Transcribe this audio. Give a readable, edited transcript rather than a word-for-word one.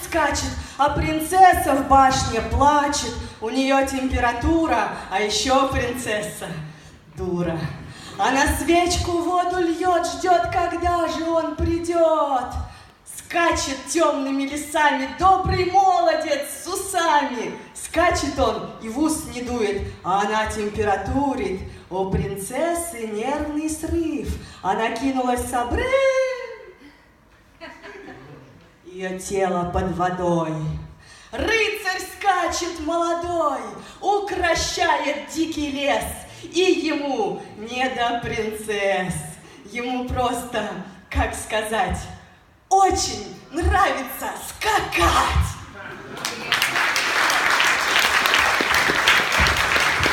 скачет, а принцесса в башне плачет. У нее температура, а еще принцесса дура. Она свечку в воду льет, ждет, когда же он придет. Скачет темными лесами добрый молодец с усами. Скачет он и в ус не дует, а она температурит. У принцессы нервный срыв. Она кинулась с обрыва. Ее тело под водой. Рыцарь скачет молодой, укрощает дикий лес. И ему не до принцесс. Ему просто, как сказать, очень нравится скакать.